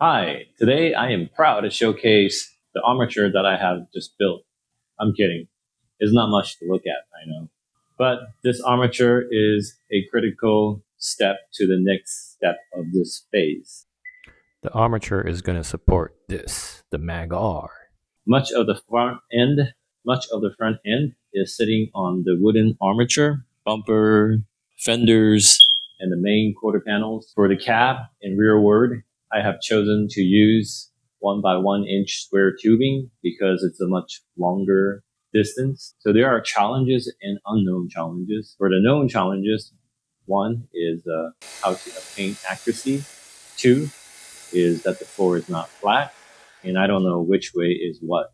Hi, today I am proud to showcase the armature that I have just built. I'm kidding. It's not much to look at, I know. But this armature is a critical step to the next step of this phase. The armature is going to support this, the mag R. Much of the front end is sitting on the wooden armature, bumper, fenders, and the main quarter panels. For the cab and rearward, I have chosen to use 1 by 1 inch square tubing because it's a much longer distance. So there are challenges and unknown challenges. For the known challenges, one is how to obtain accuracy. Two is that the floor is not flat, and I don't know which way is what.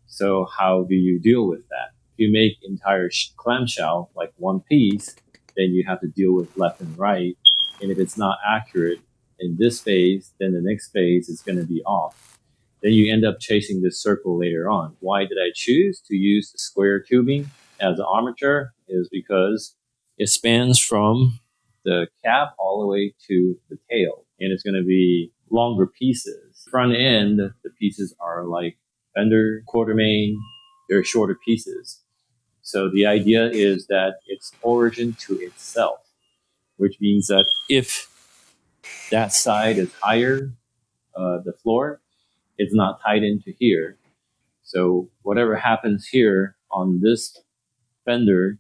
So how do you deal with that? If you make entire clamshell like one piece, then you have to deal with left and right. And if it's not accurate in this phase, then the next phase is going to be off. Then you end up chasing this circle later on. Why did I choose to use the square tubing as an armature? Is because it spans from the cab all the way to the tail, and it's going to be longer pieces. Front end, the pieces are like fender, quarter main, they're shorter pieces. So the idea is that it's origin to itself, which means that if that side is higher, the floor, it's not tied into here. So whatever happens here on this fender,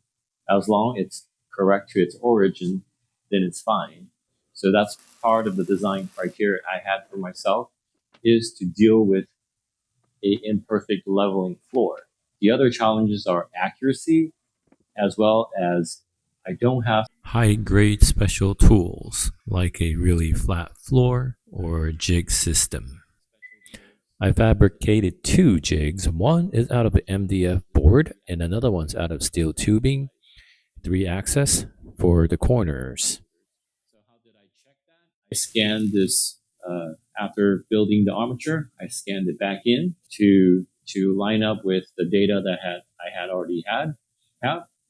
as long as it's correct to its origin, then it's fine. So that's part of the design criteria I had for myself, is to deal with a imperfect leveling floor. The other challenges are accuracy, as well as I don't have High grade special tools like a really flat floor or a jig system. I fabricated two jigs. One is out of an MDF board and another one's out of steel tubing, 3-axis for the corners. So how did I check that? I scanned this after building the armature. I scanned it back in to line up with the data that I had already had.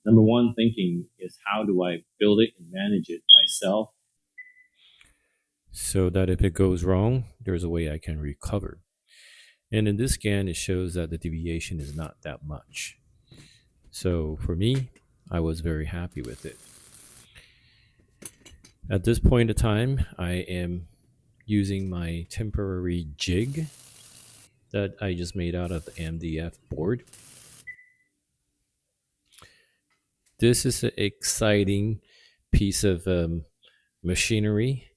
Number one thinking is how do I build it and manage it myself? So that if it goes wrong, there's a way I can recover. And in this scan, it shows that the deviation is not that much. So for me, I was very happy with it. At this point in time, I am using my temporary jig that I just made out of the MDF board. This is an exciting piece of machinery.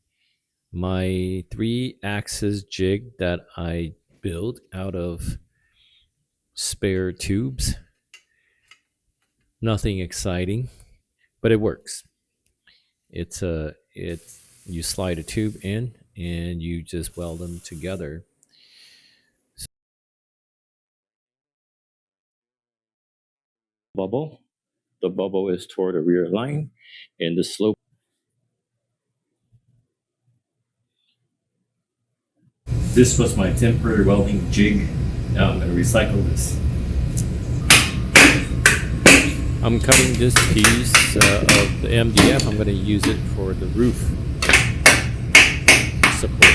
My 3-axis jig that I built out of spare tubes. Nothing exciting, but it works. You slide a tube in and you just weld them together. Bubble. The bubble is toward the rear line, and the slope. This was my temporary welding jig. Now I'm going to recycle this. I'm cutting this piece of the MDF. I'm going to use it for the roof support.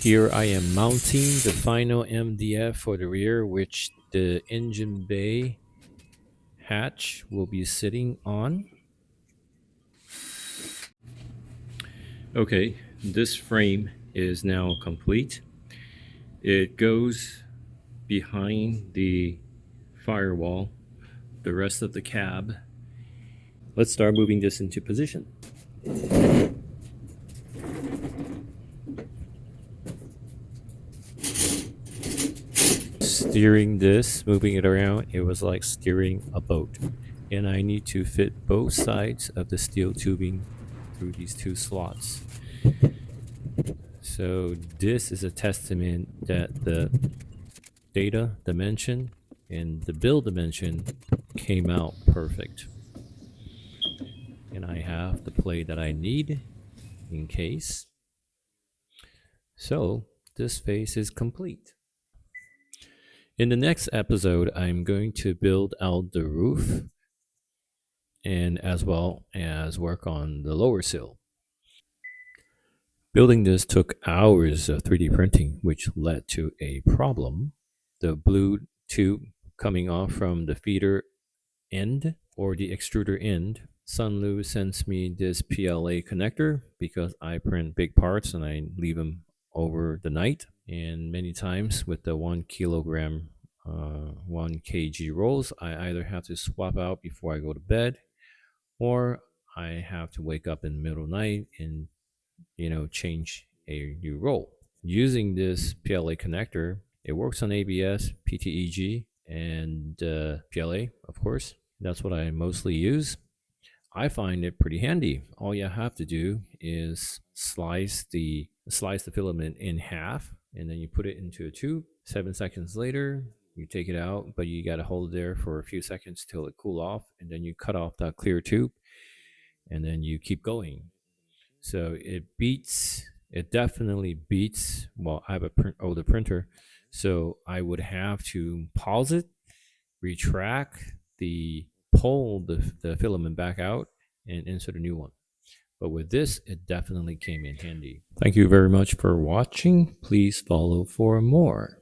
Here I am mounting the final MDF for the rear, which the engine bay hatch will be sitting on. Okay, this frame is now complete. It goes behind the firewall, the rest of the cab. Let's start moving this into position. Steering this, moving it around, it was like steering a boat. And I need to fit both sides of the steel tubing through these two slots. So this is a testament that the data dimension and the build dimension came out perfect. And I have the plate that I need in case. So this phase is complete. In the next episode, I'm going to build out the roof and as well as work on the lower sill. Building this took hours of 3D printing, which led to a problem. The blue tube coming off from the feeder end or the extruder end. Sunlu sends me this PLA connector because I print big parts and I leave them over the night. And many times with the 1 kilogram, 1 kg rolls, I either have to swap out before I go to bed, or I have to wake up in the middle of the night and change a new roll. Using this PLA connector, it works on ABS, PTEG, and PLA, of course. That's what I mostly use. I find it pretty handy. All you have to do is slice the filament in half, and then you put it into a tube. 7 seconds later, you take it out, but you got to hold it there for a few seconds till it cool off, and then you cut off that clear tube, and then you keep going. So it definitely beats. Well, I have older printer, so I would have to pause it, retract pull the filament back out, and insert a new one. But with this, it definitely came in handy. Thank you very much for watching. Please follow for more.